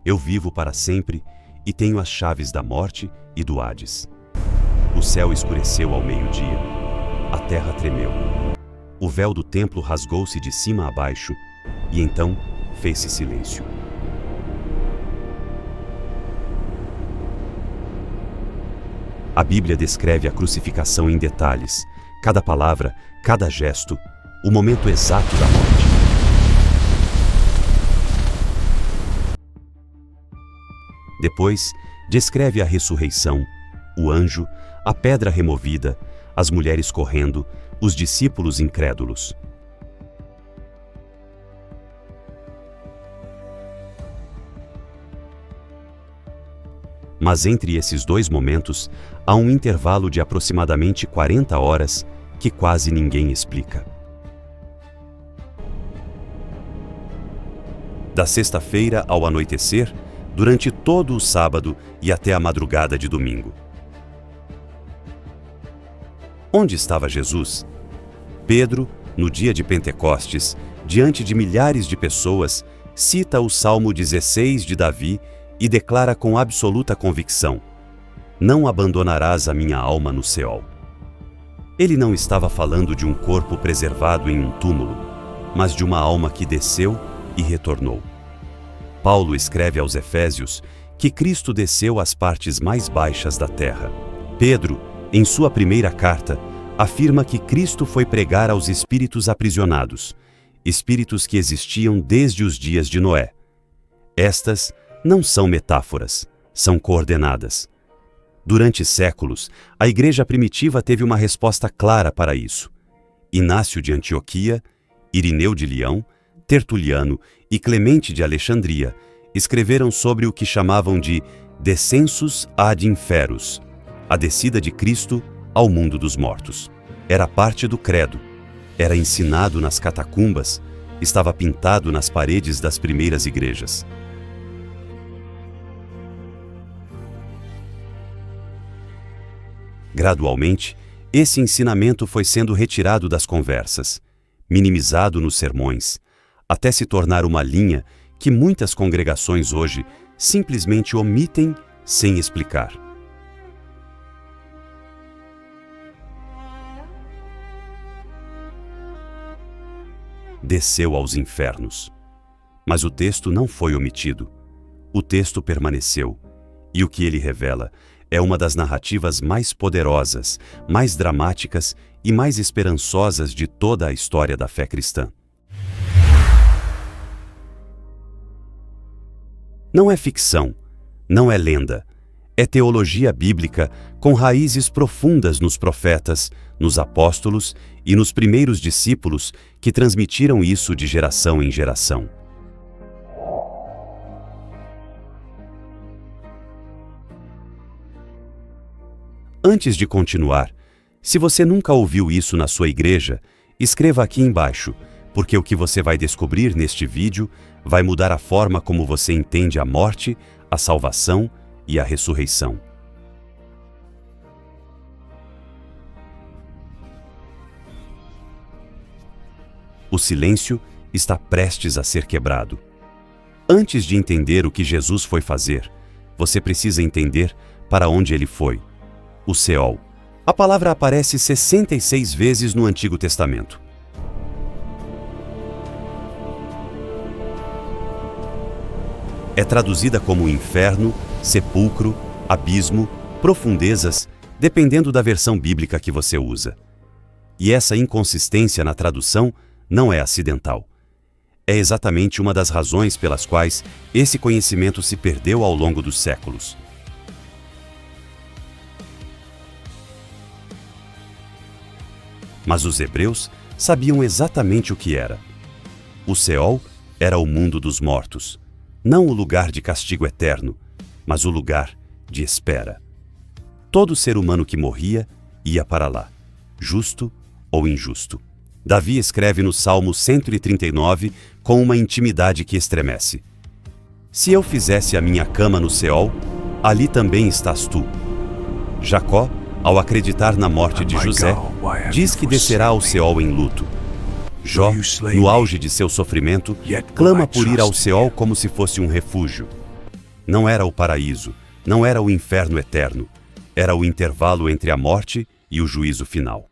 Eu vivo para sempre e tenho as chaves da morte e do Hades. O céu escureceu ao meio-dia. A terra tremeu. O véu do templo rasgou-se de cima a baixo e então fez-se silêncio. A Bíblia descreve a crucificação em detalhes, cada palavra, cada gesto, o momento exato da morte. Depois, descreve a ressurreição, o anjo, a pedra removida, as mulheres correndo, os discípulos incrédulos. Mas entre esses dois momentos, há um intervalo de aproximadamente 40 horas que quase ninguém explica. Da sexta-feira ao anoitecer, durante todo o sábado e até a madrugada de domingo. Onde estava Jesus? Pedro, no dia de Pentecostes, diante de milhares de pessoas, cita o Salmo 16 de Davi e declara com absoluta convicção: não abandonarás a minha alma no Seol. Ele não estava falando de um corpo preservado em um túmulo, mas de uma alma que desceu e retornou. Paulo escreve aos Efésios que Cristo desceu às partes mais baixas da terra. Pedro, em sua primeira carta, afirma que Cristo foi pregar aos espíritos aprisionados, espíritos que existiam desde os dias de Noé. Estas não são metáforas, são coordenadas. Durante séculos, a igreja primitiva teve uma resposta clara para isso. Inácio de Antioquia, Irineu de Leão, Tertuliano e Clemente de Alexandria escreveram sobre o que chamavam de descensus ad inferos, a descida de Cristo ao mundo dos mortos. Era parte do credo, era ensinado nas catacumbas, estava pintado nas paredes das primeiras igrejas. Gradualmente, esse ensinamento foi sendo retirado das conversas, minimizado nos sermões, até se tornar uma linha que muitas congregações hoje simplesmente omitem sem explicar. Desceu aos infernos. Mas o texto não foi omitido. O texto permaneceu, e o que ele revela é uma das narrativas mais poderosas, mais dramáticas e mais esperançosas de toda a história da fé cristã. Não é ficção, não é lenda, é teologia bíblica com raízes profundas nos profetas, nos apóstolos e nos primeiros discípulos que transmitiram isso de geração em geração. Antes de continuar, se você nunca ouviu isso na sua igreja, escreva aqui embaixo, porque o que você vai descobrir neste vídeo vai mudar a forma como você entende a morte, a salvação e a ressurreição. O silêncio está prestes a ser quebrado. Antes de entender o que Jesus foi fazer, você precisa entender para onde ele foi. O Seol. A palavra aparece 66 vezes no Antigo Testamento. É traduzida como inferno, sepulcro, abismo, profundezas, dependendo da versão bíblica que você usa. E essa inconsistência na tradução não é acidental. É exatamente uma das razões pelas quais esse conhecimento se perdeu ao longo dos séculos. Mas os hebreus sabiam exatamente o que era. O Seol era o mundo dos mortos, não o lugar de castigo eterno, mas o lugar de espera. Todo ser humano que morria ia para lá, justo ou injusto. Davi escreve no Salmo 139 com uma intimidade que estremece: se eu fizesse a minha cama no Seol, ali também estás tu. Jacó, ao acreditar na morte de José, diz que descerá ao Seol em luto. Jó, no auge de seu sofrimento, clama por ir ao Seol como se fosse um refúgio. Não era o paraíso, não era o inferno eterno, era o intervalo entre a morte e o juízo final.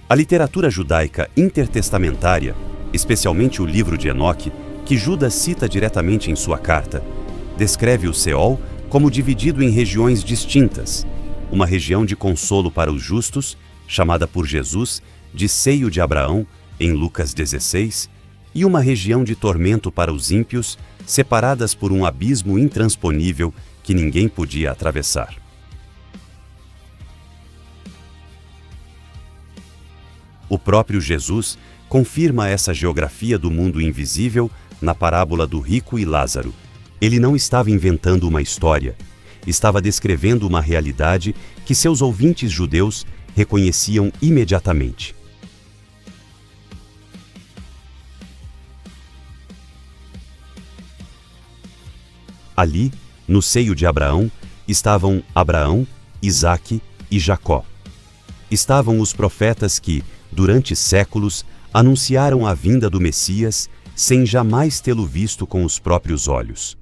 A literatura judaica intertestamentária, especialmente o livro de Enoque, que Judas cita diretamente em sua carta, descreve o Seol como dividido em regiões distintas, uma região de consolo para os justos, chamada por Jesus de seio de Abraão, em Lucas 16, e uma região de tormento para os ímpios, separadas por um abismo intransponível que ninguém podia atravessar. O próprio Jesus confirma essa geografia do mundo invisível na parábola do rico e Lázaro. Ele não estava inventando uma história, estava descrevendo uma realidade que seus ouvintes judeus reconheciam imediatamente. Ali, no seio de Abraão, estavam Abraão, Isaque e Jacó. Estavam os profetas que, durante séculos, anunciaram a vinda do Messias sem jamais tê-lo visto com os próprios olhos.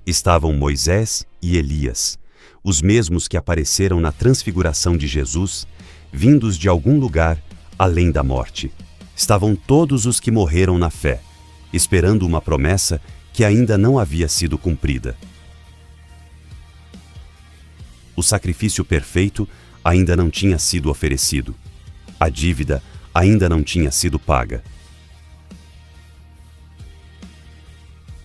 Estavam Moisés e Elias, os mesmos que apareceram na transfiguração de Jesus, vindos de algum lugar além da morte. Estavam todos os que morreram na fé, esperando uma promessa que ainda não havia sido cumprida. O sacrifício perfeito ainda não tinha sido oferecido. A dívida ainda não tinha sido paga.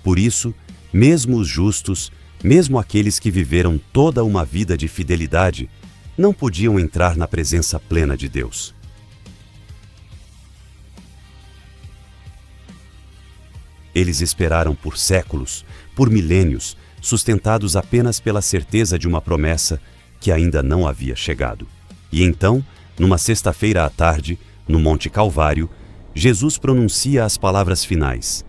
Por isso, mesmo os justos, mesmo aqueles que viveram toda uma vida de fidelidade, não podiam entrar na presença plena de Deus. Eles esperaram por séculos, por milênios, sustentados apenas pela certeza de uma promessa que ainda não havia chegado. E então, numa sexta-feira à tarde, no Monte Calvário, Jesus pronuncia as palavras finais: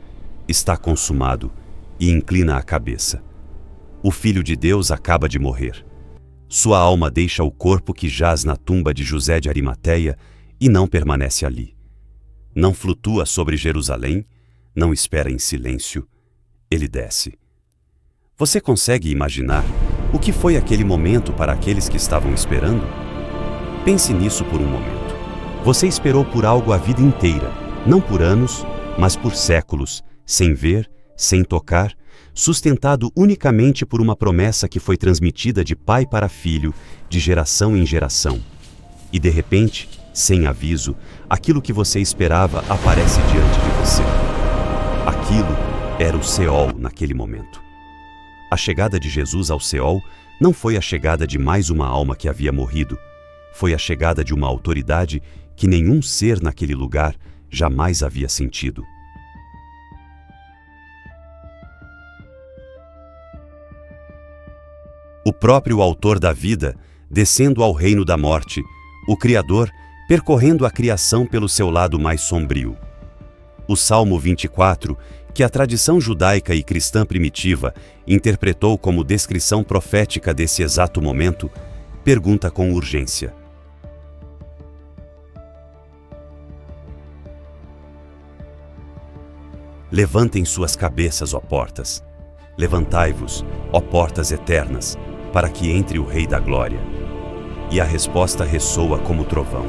"Está consumado", e inclina a cabeça. O Filho de Deus acaba de morrer. Sua alma deixa o corpo que jaz na tumba de José de Arimateia e não permanece ali. Não flutua sobre Jerusalém, não espera em silêncio. Ele desce. Você consegue imaginar o que foi aquele momento para aqueles que estavam esperando? Pense nisso por um momento. Você esperou por algo a vida inteira, não por anos, mas por séculos, sem ver, sem tocar, sustentado unicamente por uma promessa que foi transmitida de pai para filho, de geração em geração. E de repente, sem aviso, aquilo que você esperava aparece diante de você. Aquilo era o Seol naquele momento. A chegada de Jesus ao Seol não foi a chegada de mais uma alma que havia morrido, foi a chegada de uma autoridade que nenhum ser naquele lugar jamais havia sentido. O próprio autor da vida, descendo ao reino da morte, o Criador, percorrendo a criação pelo seu lado mais sombrio. O Salmo 24, que a tradição judaica e cristã primitiva interpretou como descrição profética desse exato momento, pergunta com urgência: levantem suas cabeças, ó portas. Levantai-vos, ó portas eternas, para que entre o Rei da Glória. E a resposta ressoa como trovão.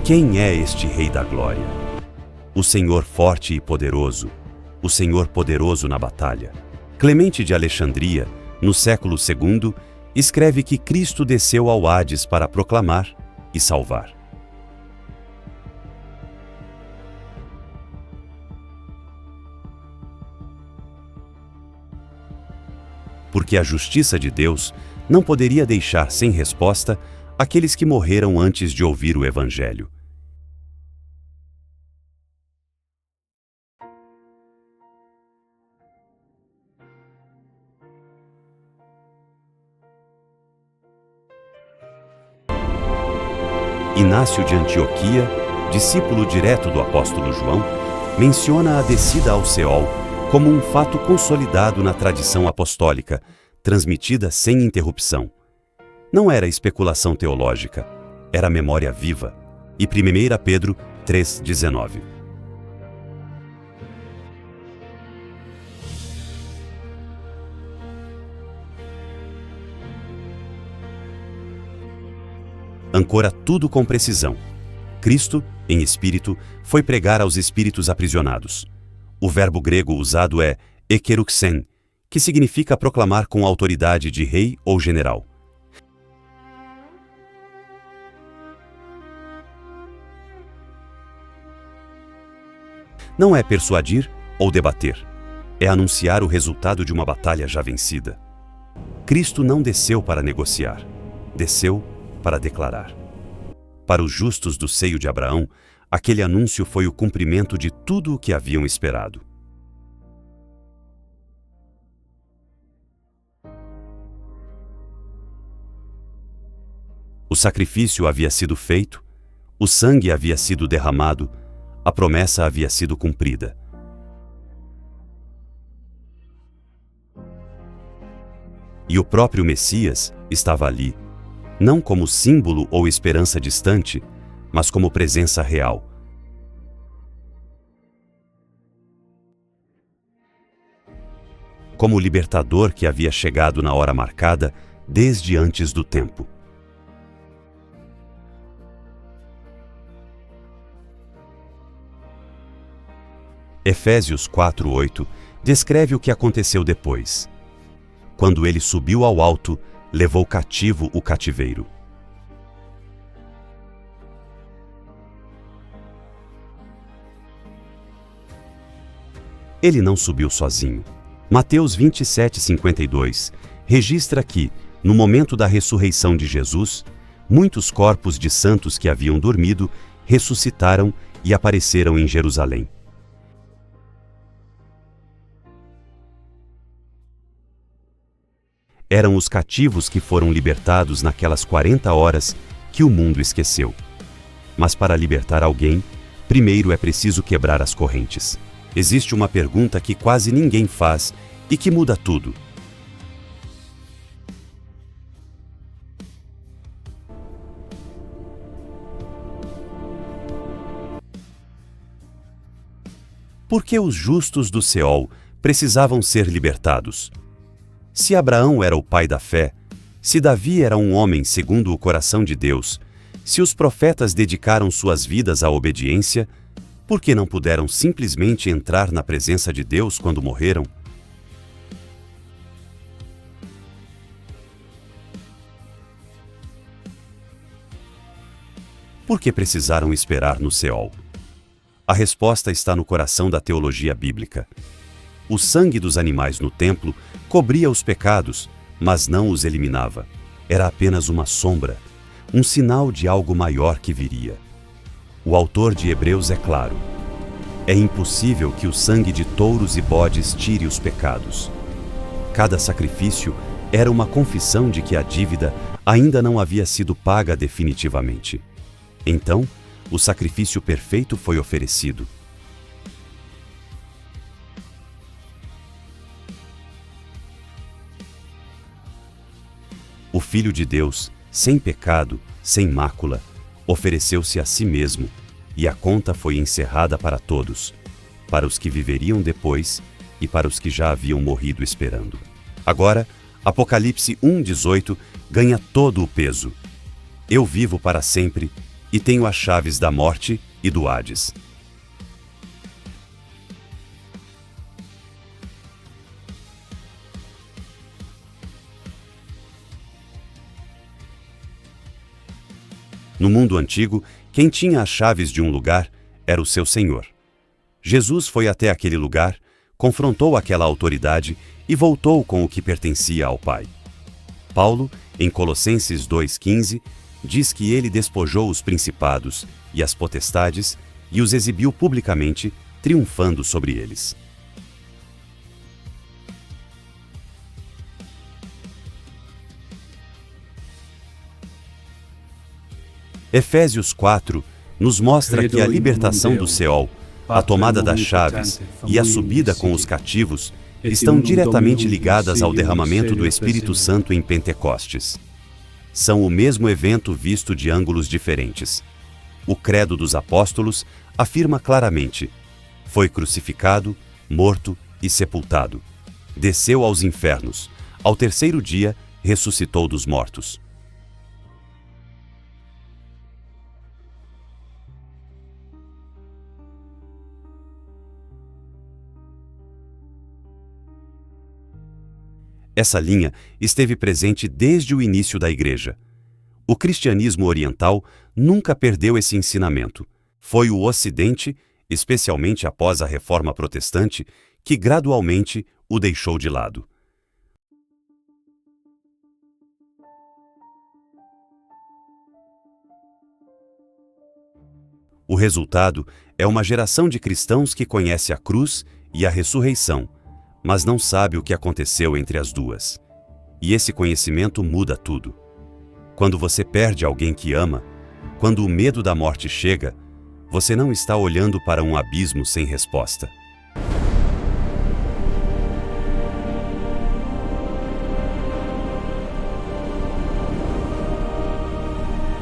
Quem é este Rei da Glória? O Senhor forte e poderoso, o Senhor poderoso na batalha. Clemente de Alexandria, no século II, escreve que Cristo desceu ao Hades para proclamar e salvar. Porque a justiça de Deus não poderia deixar sem resposta aqueles que morreram antes de ouvir o Evangelho. Inácio de Antioquia, discípulo direto do apóstolo João, menciona a descida ao Seol como um fato consolidado na tradição apostólica, transmitida sem interrupção. Não era especulação teológica, era memória viva. E 1 Pedro 3,19. ancora tudo com precisão. Cristo, em espírito, foi pregar aos espíritos aprisionados. O verbo grego usado é ekeruxen, que significa proclamar com autoridade de rei ou general. Não é persuadir ou debater, é anunciar o resultado de uma batalha já vencida. Cristo não desceu para negociar, desceu para declarar. Para os justos do seio de Abraão, aquele anúncio foi o cumprimento de tudo o que haviam esperado. O sacrifício havia sido feito, o sangue havia sido derramado, a promessa havia sido cumprida. E o próprio Messias estava ali, não como símbolo ou esperança distante, mas como presença real. Como o libertador que havia chegado na hora marcada desde antes do tempo. Efésios 4:8 descreve o que aconteceu depois. Quando ele subiu ao alto, levou cativo o cativeiro. Ele não subiu sozinho. Mateus 27:52 registra que, no momento da ressurreição de Jesus, muitos corpos de santos que haviam dormido ressuscitaram e apareceram em Jerusalém. Eram os cativos que foram libertados naquelas 40 horas que o mundo esqueceu. Mas para libertar alguém, primeiro é preciso quebrar as correntes. Existe uma pergunta que quase ninguém faz e que muda tudo. Por que os justos do Seol precisavam ser libertados? Se Abraão era o pai da fé, se Davi era um homem segundo o coração de Deus, se os profetas dedicaram suas vidas à obediência, por que não puderam simplesmente entrar na presença de Deus quando morreram? Por que precisaram esperar no Seol? A resposta está no coração da teologia bíblica. O sangue dos animais no templo cobria os pecados, mas não os eliminava. Era apenas uma sombra, um sinal de algo maior que viria. O autor de Hebreus é claro. É impossível que o sangue de touros e bodes tire os pecados. Cada sacrifício era uma confissão de que a dívida ainda não havia sido paga definitivamente. Então, o sacrifício perfeito foi oferecido. O Filho de Deus, sem pecado, sem mácula, ofereceu-se a si mesmo, e a conta foi encerrada para todos, para os que viveriam depois e para os que já haviam morrido esperando. Agora, Apocalipse 1:18 ganha todo o peso. Eu vivo para sempre e tenho as chaves da morte e do Hades. No mundo antigo, quem tinha as chaves de um lugar era o seu senhor. Jesus foi até aquele lugar, confrontou aquela autoridade e voltou com o que pertencia ao Pai. Paulo, em Colossenses 2:15, diz que ele despojou os principados e as potestades e os exibiu publicamente, triunfando sobre eles. Efésios 4 nos mostra que a libertação do Seol, a tomada das chaves e a subida com os cativos estão diretamente ligadas ao derramamento do Espírito Santo em Pentecostes. São o mesmo evento visto de ângulos diferentes. O Credo dos Apóstolos afirma claramente: foi crucificado, morto e sepultado. Desceu aos infernos. Ao terceiro dia, ressuscitou dos mortos. Essa linha esteve presente desde o início da Igreja. O cristianismo oriental nunca perdeu esse ensinamento. Foi o Ocidente, especialmente após a Reforma Protestante, que gradualmente o deixou de lado. O resultado é uma geração de cristãos que conhece a cruz e a ressurreição, mas não sabe o que aconteceu entre as duas. E esse conhecimento muda tudo. Quando você perde alguém que ama, quando o medo da morte chega, você não está olhando para um abismo sem resposta.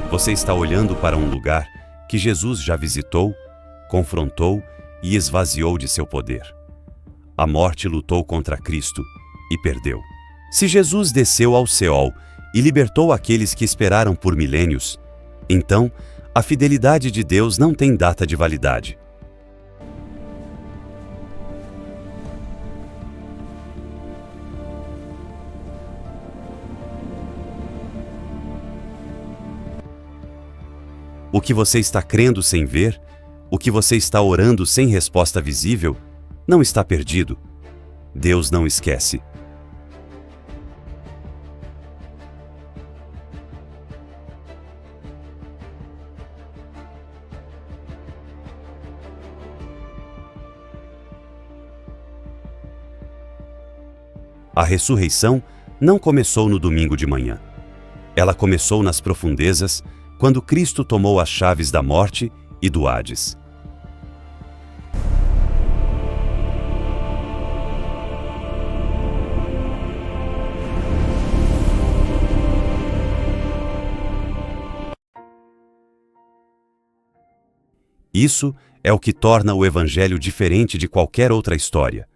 Você está olhando para um lugar que Jesus já visitou, confrontou e esvaziou de seu poder. A morte lutou contra Cristo e perdeu. Se Jesus desceu ao Seol e libertou aqueles que esperaram por milênios, então a fidelidade de Deus não tem data de validade. O que você está crendo sem ver, o que você está orando sem resposta visível, não está perdido. Deus não esquece. A ressurreição não começou no domingo de manhã. Ela começou nas profundezas, quando Cristo tomou as chaves da morte e do Hades. Isso é o que torna o Evangelho diferente de qualquer outra história.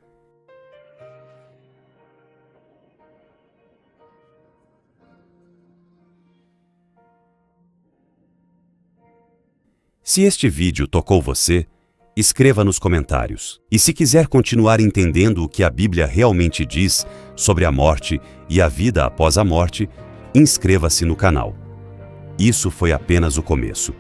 Se este vídeo tocou você, escreva nos comentários. E se quiser continuar entendendo o que a Bíblia realmente diz sobre a morte e a vida após a morte, inscreva-se no canal. Isso foi apenas o começo.